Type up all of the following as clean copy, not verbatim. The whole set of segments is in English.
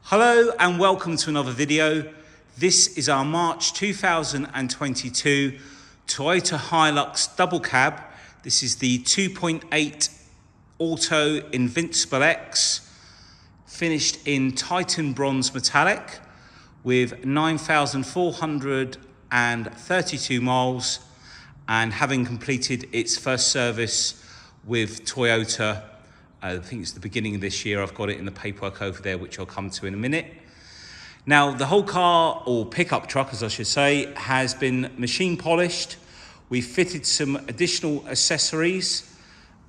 Hello and welcome to another video. This is our March 2022 Toyota Hilux double cab. This is the 2.8 Auto Invincible X, finished in Titan Bronze Metallic with 9,432 miles and having completed its first service with Toyota. I think it's the beginning of this year. I've got it in the paperwork over there, which I'll come to in a minute. Now, the whole car, or pickup truck, as I should say, has been machine polished. We've fitted some additional accessories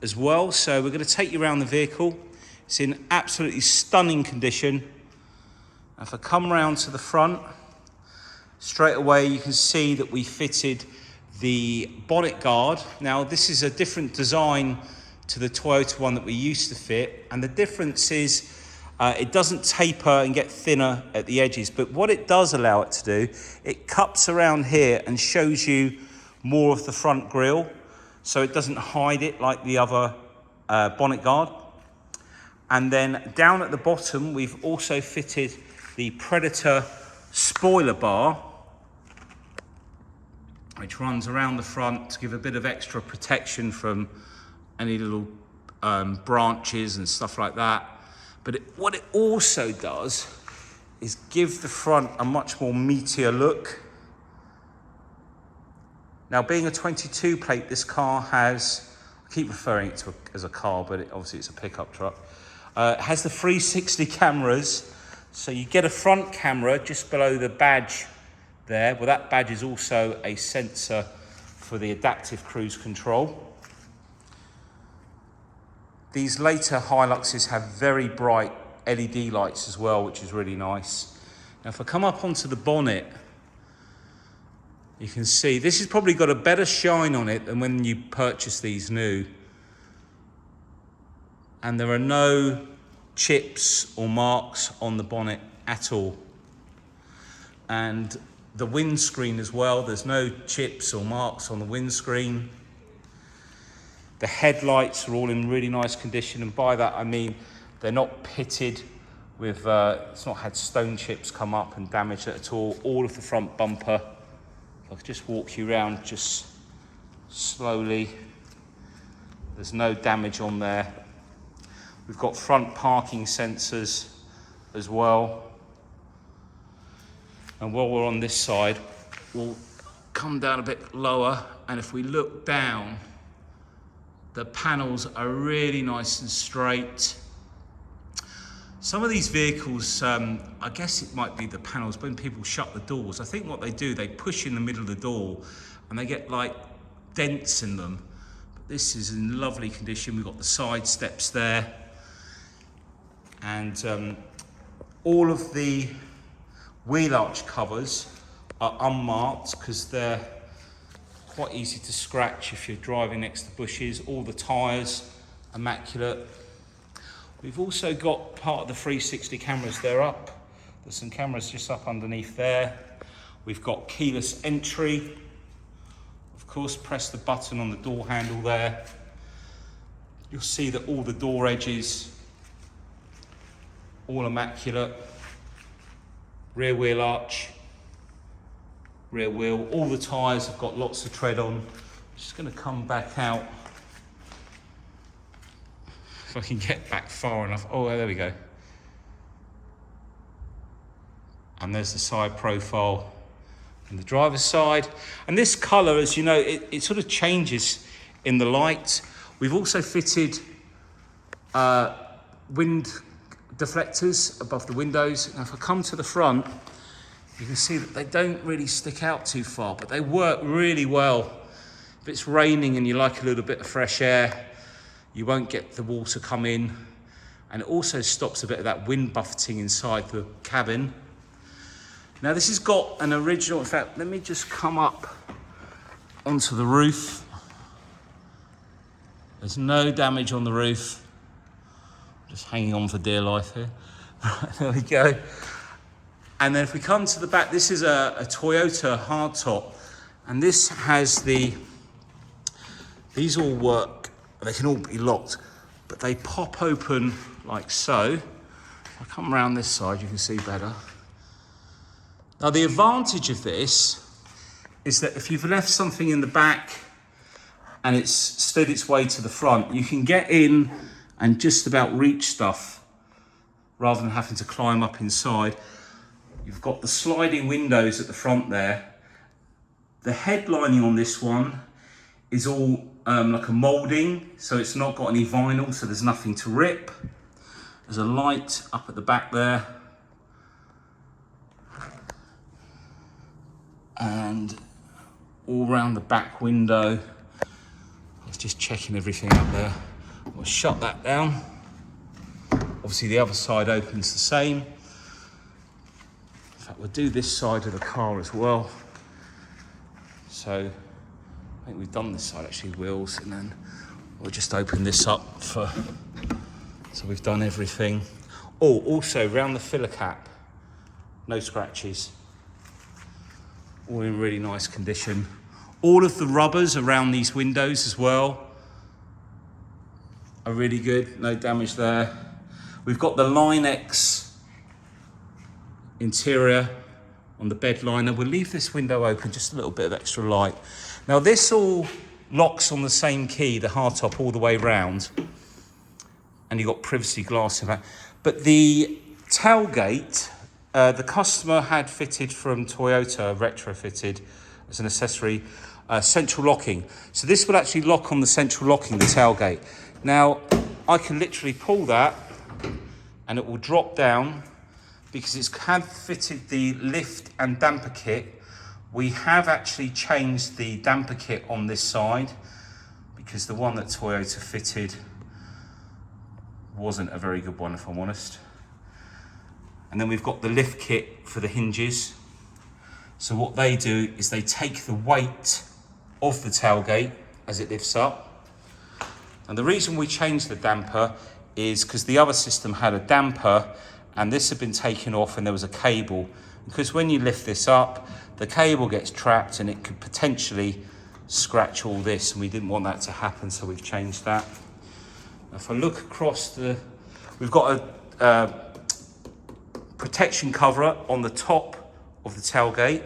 as well. So we're going to take you around the vehicle. It's in absolutely stunning condition. If I come around to the front, straight away you can see that we fitted the bonnet guard. Now, this is a different design to the Toyota one that we used to fit, and the difference is it doesn't taper and get thinner at the edges, but what it does allow it to do, it cups around here and shows you more of the front grille, so it doesn't hide it like the other bonnet guard. And then down at the bottom we've also fitted the Predator spoiler bar, which runs around the front to give a bit of extra protection from any little branches and stuff like that. But what it also does is give the front a much more meatier look. Now, being a 22 plate, this car has, I keep referring it to as a car, but obviously it's a pickup truck. It has the 360 cameras. So you get a front camera just below the badge there. Well, that badge is also a sensor for the adaptive cruise control. These later Hiluxes have very bright LED lights as well, which is really nice. Now, if I come up onto the bonnet, you can see this has probably got a better shine on it than when you purchase these new. And there are no chips or marks on the bonnet at all. And the windscreen as well, there's no chips or marks on the windscreen. The headlights are all in really nice condition, and by that I mean they're not pitted with, it's not had stone chips come up and damage it at all. All of the front bumper, if I could just walk you around just slowly, there's no damage on there. We've got front parking sensors as well. And while we're on this side, we'll come down a bit lower, and if we look down, the panels are really nice and straight. Some of these vehicles, I guess it might be the panels, when people shut the doors, I think what they do, they push in the middle of the door and they get like dents in them. But this is in lovely condition. We've got the side steps there. And all of the wheel arch covers are unmarked because they're quite easy to scratch if you're driving next to bushes. All the tyres, immaculate. We've also got part of the 360 cameras, they're up. There's some cameras just up underneath there. We've got keyless entry. Of course, press the button on the door handle there. You'll see that all the door edges, all immaculate. Rear wheel arch. Rear wheel, all the tyres have got lots of tread on. Just going to come back out if I can get back far enough. Oh, there we go. And there's the side profile and the driver's side. And this colour, as you know, it sort of changes in the light. We've also fitted wind deflectors above the windows. Now, if I come to the front, you can see that they don't really stick out too far, but they work really well. If it's raining and you like a little bit of fresh air, you won't get the water come in. And it also stops a bit of that wind buffeting inside the cabin. Now, this has got an original, in fact, let me just come up onto the roof. There's no damage on the roof. Just hanging on for dear life here. Right, there we go. And then if we come to the back, this is a Toyota Hardtop, and this has these all work, they can all be locked, but they pop open like so. If I come around this side, you can see better. Now the advantage of this is that if you've left something in the back and it's slid its way to the front, you can get in and just about reach stuff rather than having to climb up inside. You've got the sliding windows at the front there. The headlining on this one is all like a moulding, so it's not got any vinyl, so there's nothing to rip. There's a light up at the back there. And all around the back window. I was just checking everything up there. We'll shut that down. Obviously the other side opens the same. In fact, we'll do this side of the car as well. So I think we've done this side actually, wheels, and then we'll just open this up so we've done everything. Oh, also around the filler cap, no scratches. All in really nice condition. All of the rubbers around these windows as well are really good, no damage there. We've got the Line-X interior on the bed liner. We'll leave this window open, just a little bit of extra light. Now this all locks on the same key, the hardtop all the way round, and you've got privacy glass in that. But the tailgate, the customer had fitted from Toyota, retrofitted as an accessory, central locking. So this will actually lock on the central locking, the tailgate. Now, I can literally pull that and it will drop down because it's had fitted the lift and damper kit. We have actually changed the damper kit on this side because the one that Toyota fitted wasn't a very good one, if I'm honest. And then we've got the lift kit for the hinges. So what they do is they take the weight of the tailgate as it lifts up. And the reason we changed the damper is because the other system had a damper and this had been taken off and there was a cable. Because when you lift this up, the cable gets trapped and it could potentially scratch all this, and we didn't want that to happen, so we've changed that. If I look across we've got a protection cover on the top of the tailgate.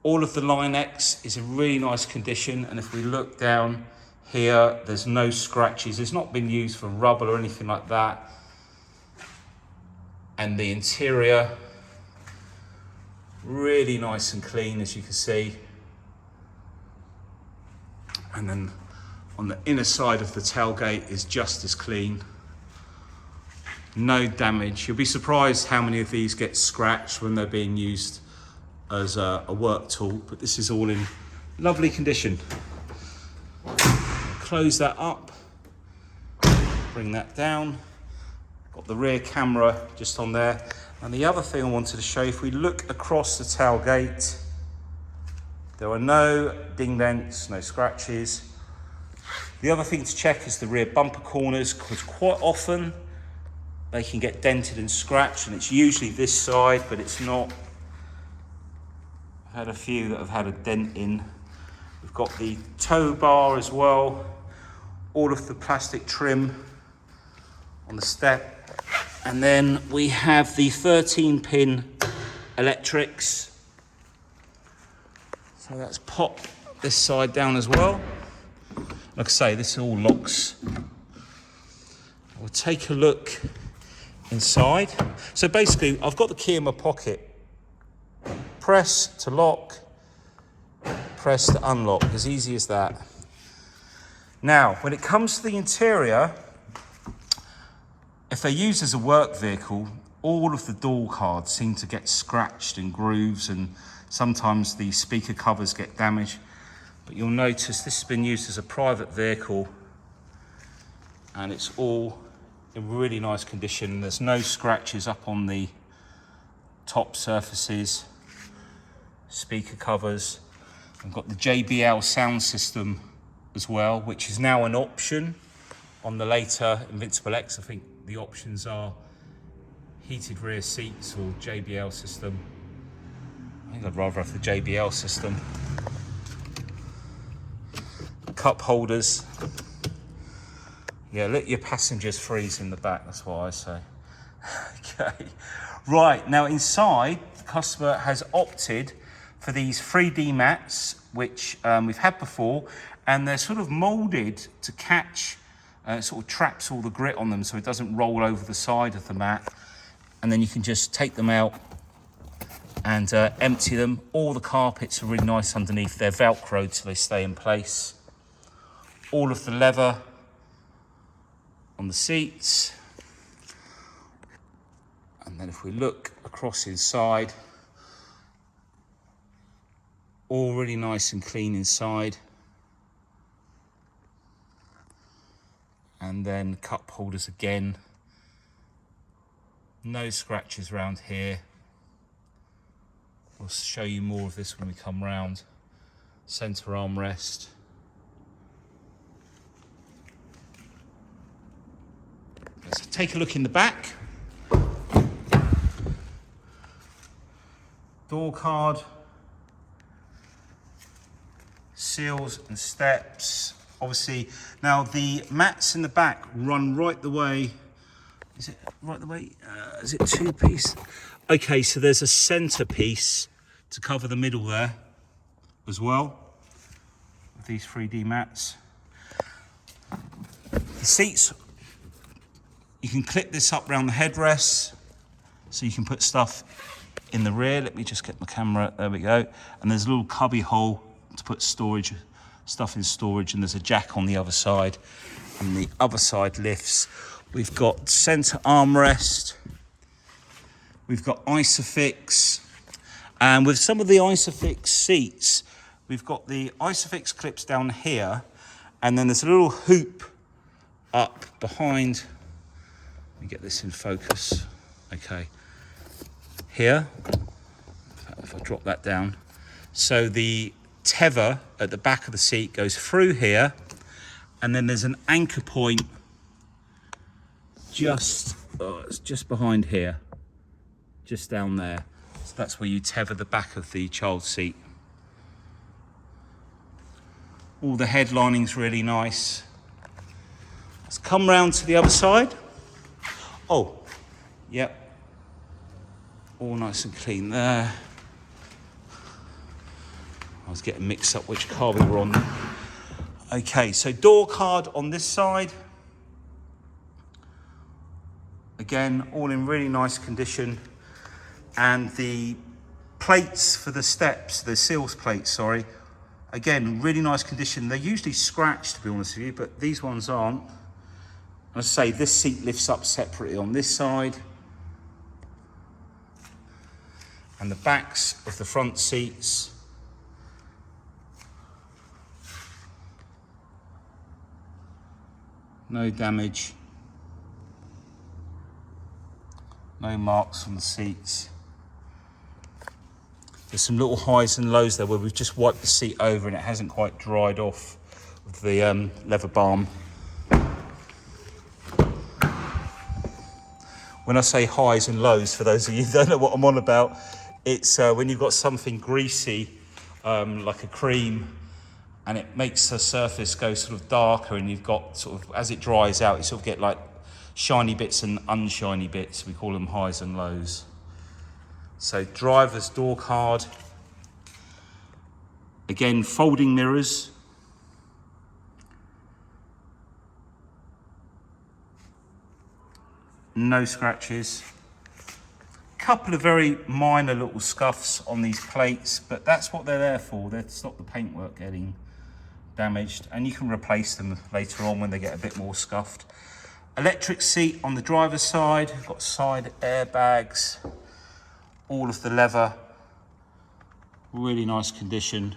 All of the Line-X is in really nice condition, and if we look down here, there's no scratches. It's not been used for rubber or anything like that. And the interior, really nice and clean, as you can see. And then on the inner side of the tailgate is just as clean. No damage. You'll be surprised how many of these get scratched when they're being used as a work tool, but this is all in lovely condition. Close that up, bring that down. Got the rear camera just on there. And the other thing I wanted to show you, if we look across the tailgate, there are no ding dents, no scratches. The other thing to check is the rear bumper corners, because quite often they can get dented and scratched, and it's usually this side, but it's not. I've had a few that have had a dent in. We've got the tow bar as well, all of the plastic trim on the step. And then we have the 13-pin electrics. So that's popped this side down as well. Like I say, this all locks. We'll take a look inside. So basically, I've got the key in my pocket. Press to lock, press to unlock, as easy as that. Now, when it comes to the interior, if they're used as a work vehicle, all of the door cards seem to get scratched in grooves, and sometimes the speaker covers get damaged. But you'll notice this has been used as a private vehicle and it's all in really nice condition. There's no scratches up on the top surfaces, speaker covers. I've got the JBL sound system as well, which is now an option on the later Invincible X. I think the options are heated rear seats or JBL system. I think I'd rather have the JBL system. Cup holders. Yeah, let your passengers freeze in the back, that's what I say. Okay, right, now inside, the customer has opted for these 3D mats, which we've had before, and they're sort of molded to catch, sort of traps all the grit on them so it doesn't roll over the side of the mat. And then you can just take them out and empty them. All the carpets are really nice underneath. They're Velcroed so they stay in place. All of the leather on the seats. And then if we look across inside, all really nice and clean inside. And then cup holders again. No scratches around here. We'll show you more of this when we come round. Centre armrest. Let's take a look in the back. Door card. Seals and steps. Obviously, now the mats in the back run right the way. Is it right the way? Is it two piece? Okay, so there's a centre piece to cover the middle there as well, with these 3D mats. The seats, you can clip this up around the headrests, so you can put stuff in the rear. Let me just get my camera, there we go. And there's a little cubby hole to put storage, stuff in storage, and there's a jack on the other side, and the other side lifts. We've got centre armrest, we've got Isofix, and with some of the Isofix seats, we've got the Isofix clips down here, and then there's a little hoop up behind. Let me get this in focus. Okay, here, if I drop that down. So the tether at the back of the seat goes through here, and then there's an anchor point it's just behind here, just down there. So that's where you tether the back of the child seat. All the headlining's really nice. Let's come round to the other side. Oh, yep. All nice and clean there. I was getting mixed up which car we were on. Okay, so door card on this side. Again, all in really nice condition. And the plates for the steps, the seals plates, sorry, again, really nice condition. They're usually scratched, to be honest with you, but these ones aren't. I say this seat lifts up separately on this side. And the backs of the front seats. No damage. No marks on the seats. There's some little highs and lows there where we've just wiped the seat over and it hasn't quite dried off with the leather balm. When I say highs and lows, for those of you who don't know what I'm on about, it's when you've got something greasy, like a cream, and it makes the surface go sort of darker, and you've got sort of, as it dries out, you sort of get like shiny bits and unshiny bits. We call them highs and lows. So driver's door card. Again, folding mirrors. No scratches. Couple of very minor little scuffs on these plates, but that's what they're there for. They're to stop the paintwork getting damaged, and you can replace them later on when they get a bit more scuffed. Electric seat on the driver's side. We've got side airbags. All of the leather, really nice condition.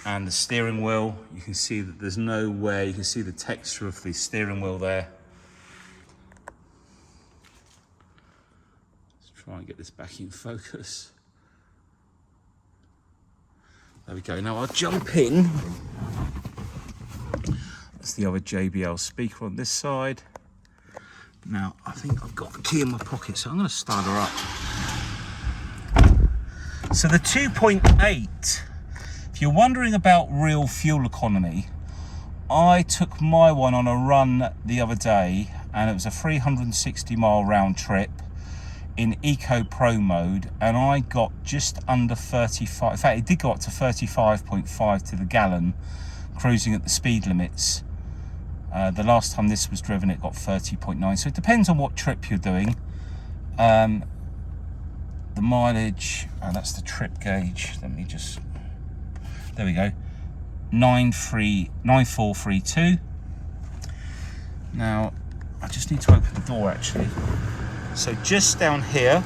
And the steering wheel, you can see that there's no way, you can see the texture of the steering wheel there. Let's try and get this back in focus. There we go. Now I'll jump in. That's the other JBL speaker on this side. Now, I think I've got the key in my pocket, so I'm going to start her up. So the 2.8, if you're wondering about real fuel economy, I took my one on a run the other day, and it was a 360-mile round trip in Eco Pro mode, and I got just under 35. In fact, it did go up to 35.5 to the gallon, cruising at the speed limits. The last time this was driven, it got 30.9. So it depends on what trip you're doing. The mileage, that's the trip gauge. Let me just, there we go. 9432. Now I just need to open the door actually. So just down here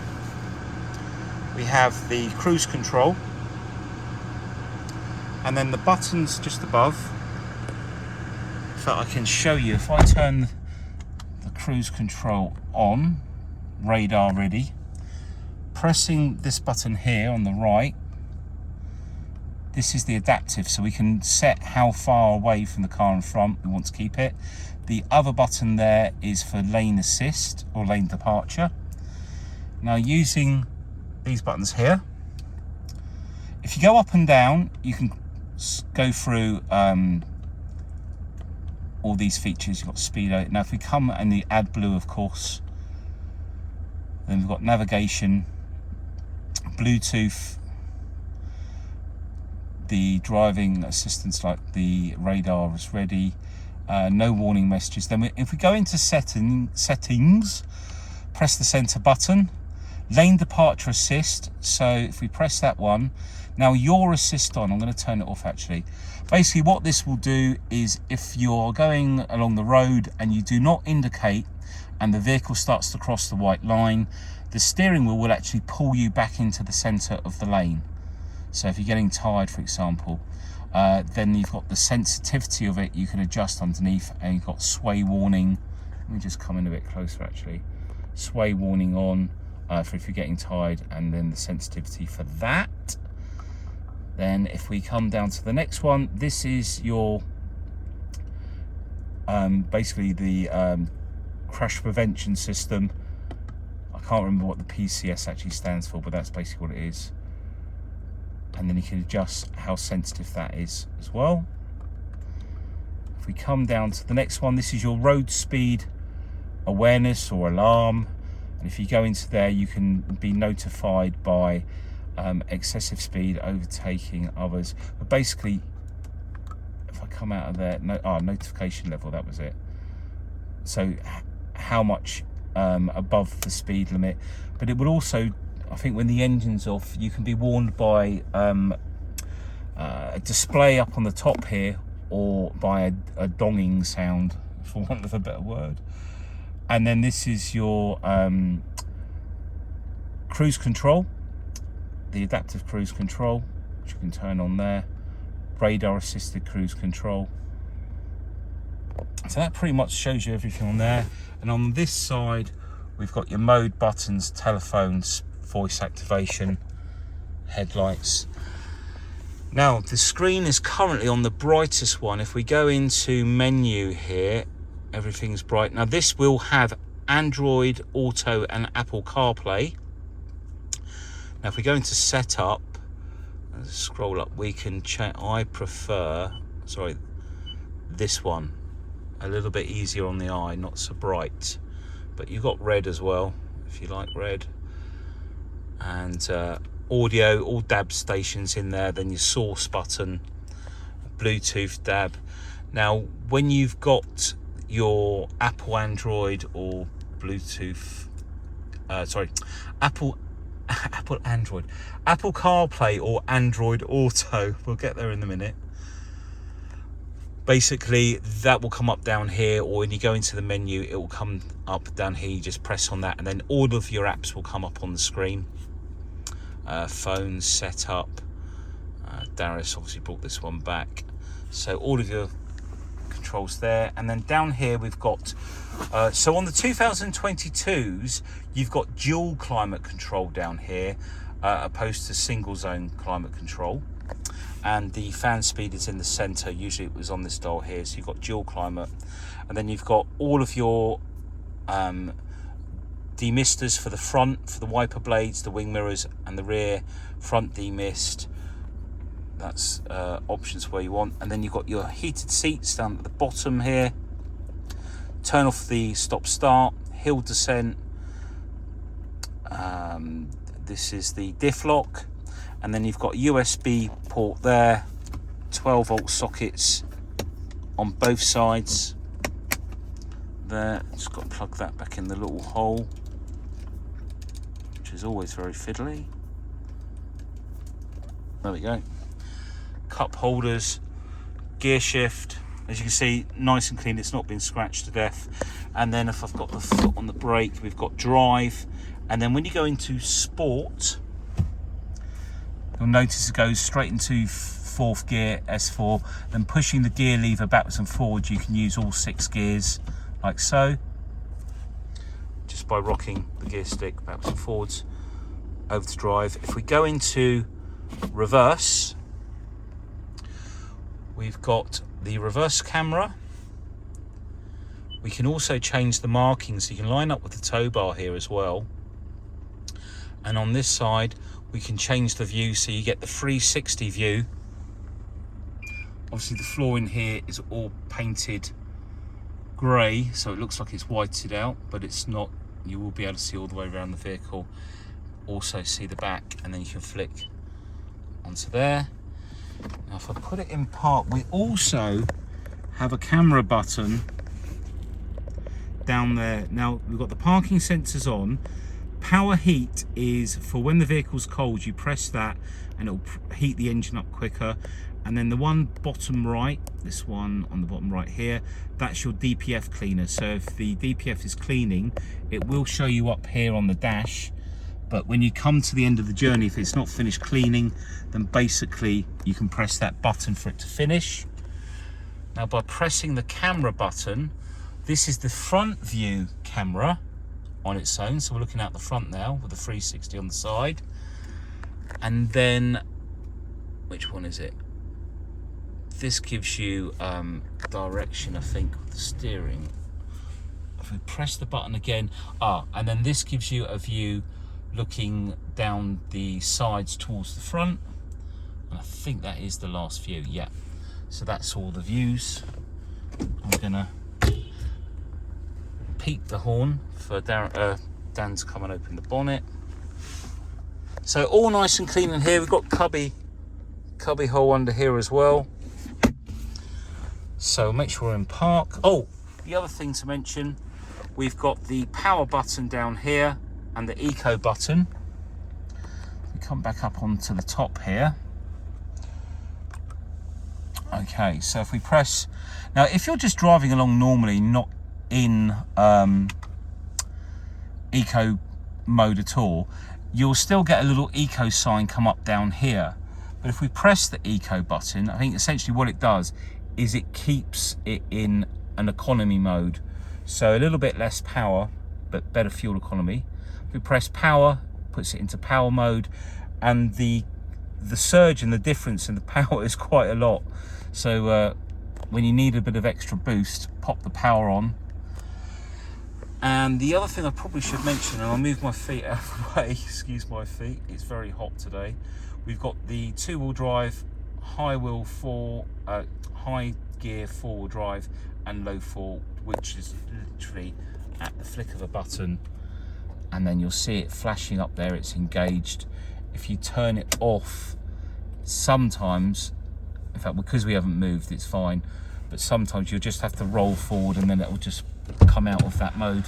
we have the cruise control, and then the buttons just above. In fact, I can show you if I turn the cruise control on, radar ready, pressing this button here on the right. This is the adaptive, so we can set how far away from the car in front we want to keep it. The other button there is for lane assist or lane departure. Now, using these buttons here, if you go up and down, you can go through all these features. You've got speedo. Now, if we come and the AdBlue, of course, then we've got navigation, Bluetooth, the driving assistance like the radar is ready, no warning messages. Then if we go into settings, press the center button, lane departure assist. So if we press that one, now your assist on, I'm going to turn it off actually. Basically what this will do is if you're going along the road and you do not indicate and the vehicle starts to cross the white line, the steering wheel will actually pull you back into the center of the lane. So if you're getting tired, for example, then you've got the sensitivity of it, you can adjust underneath, and you've got sway warning. Let me just come in a bit closer actually. Sway warning on for if you're getting tired, and then the sensitivity for that. Then if we come down to the next one, this is your basically the crash prevention system. I can't remember what the PCS actually stands for, but that's basically what it is. And then you can adjust how sensitive that is as well. If we come down to the next one, this is your road speed awareness or alarm. And if you go into there, you can be notified by excessive speed, overtaking others. But basically, if I come out of there, notification level, that was it. So how much above the speed limit. But it would also, I think when the engine's off, you can be warned by a display up on the top here, or by a donging sound, for want of a better word. And then this is your cruise control, the adaptive cruise control, which you can turn on there, radar assisted cruise control. So that pretty much shows you everything on there. And on this side, we've got your mode buttons, telephones, voice activation, headlights. Now the screen is currently on the brightest one. If we go into menu here, everything's bright. Now this will have Android Auto and Apple CarPlay. Now if we go into setup, let's scroll up, we can check. I prefer, sorry, this one, a little bit easier on the eye, not so bright, but you've got red as well if you like red. And audio, all DAB stations in there, then your source button, Bluetooth DAB. Now when you've got your Apple Android or Bluetooth, Apple Android, Apple CarPlay or Android Auto, we'll get there in a minute. Basically that will come up down here, or when you go into the menu it will come up down here. You just press on that and then all of your apps will come up on the screen. Phone setup, Darius obviously brought this one back, so all of your controls there. And then down here we've got so on the 2022s you've got dual climate control down here, opposed to single zone climate control, and the fan speed is in the center. Usually it was on this dial here, so you've got dual climate. And then you've got all of your demisters for the front, for the wiper blades, the wing mirrors, and the rear front demist, that's options where you want. And then you've got your heated seats down at the bottom here. Turn off the stop start, hill descent. This is the diff lock, and then you've got a USB port there, 12 volt sockets on both sides there. Just got to plug that back in the little hole, which is always very fiddly. There we go. Cup holders, gear shift, as you can see, nice and clean. It's not been scratched to death. And then if I've got the foot on the brake, we've got drive. And then when you go into sport, you'll notice it goes straight into fourth gear, S4. Then pushing the gear lever backwards and forwards, you can use all 6 gears like so, just by rocking the gear stick backwards and forwards over to drive. If we go into reverse, we've got the reverse camera. We can also change the markings, so you can line up with the tow bar here as well. And on this side, we can change the view so you get the 360 view. Obviously the floor in here is all painted grey, so it looks like it's whited out, but it's not. You will be able to see all the way around the vehicle. Also see the back, and then you can flick onto there. Now if I put it in park, we also have a camera button down there. Now we've got the parking sensors on. Power heat is for when the vehicle's cold, you press that and it'll heat the engine up quicker. And then the one bottom right, this one on the bottom right here, that's your DPF cleaner. So if the DPF is cleaning, it will show you up here on the dash. But when you come to the end of the journey, if it's not finished cleaning, then basically you can press that button for it to finish. Now by pressing the camera button, this is the front view camera on its own. So we're looking out the front now with the 360 on the side. And then, which one is it? This gives you direction, I think, with the steering. If we press the button again, and then this gives you a view looking down the sides towards the front. And I think that is the last view, yeah. So that's all the views. I'm gonna peep the horn for Dan to come and open the bonnet. So all nice and clean in here. We've got cubby hole under here as well. So make sure we're in park. Oh, the other thing to mention, we've got the power button down here and the eco button. We come back up onto the top here. Okay, so if we press, now if you're just driving along normally, not in eco mode at all, you'll still get a little eco sign come up down here. But if we press the eco button, I think essentially what it does is it keeps it in an economy mode. So a little bit less power, but better fuel economy. If we press power, puts it into power mode, and the surge and the difference in the power is quite a lot. So when you need a bit of extra boost, pop the power on. And the other thing I probably should mention, and I'll move my feet out of the way, excuse my feet, it's very hot today. We've got the 2-wheel drive, high gear 4-wheel drive and low 4, which is literally at the flick of a button, and then you'll see it flashing up there, it's engaged. If you turn it off, sometimes, in fact because we haven't moved it's fine, but sometimes you'll just have to roll forward and then it will just come out of that mode.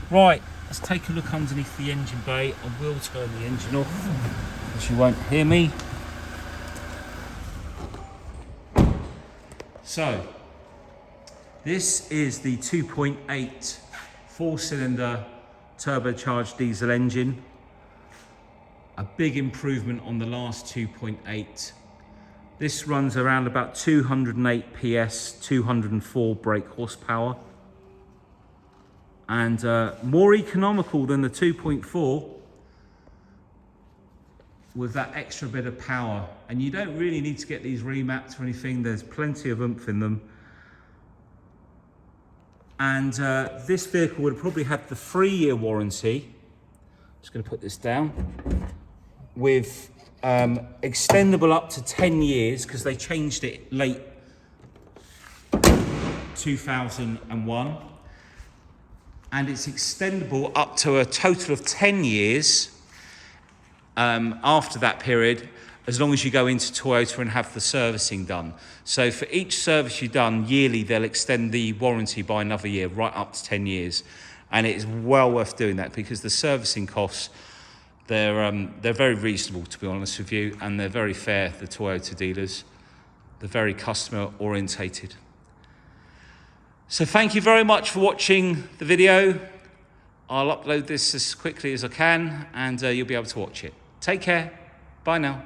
Right, let's take a look underneath the engine bay. I will turn the engine off as you won't hear me. So this is the 2.8 4-cylinder turbocharged diesel engine. A big improvement on the last 2.8. This runs around about 208 PS, 204 brake horsepower, and more economical than the 2.4 with that extra bit of power. And you don't really need to get these remapped or anything, there's plenty of oomph in them. And this vehicle would probably have the 3-year warranty. Just going to put this down with extendable up to 10 years because they changed it late 2001. And it's extendable up to a total of 10 years after that period, as long as you go into Toyota and have the servicing done. So for each service you've done yearly, they'll extend the warranty by another year, right up to 10 years. And it is well worth doing that because the servicing costs, they're very reasonable, to be honest with you, and they're very fair, the Toyota dealers. They're very customer orientated. So thank you very much for watching the video. I'll upload this as quickly as I can and you'll be able to watch it. Take care. Bye now.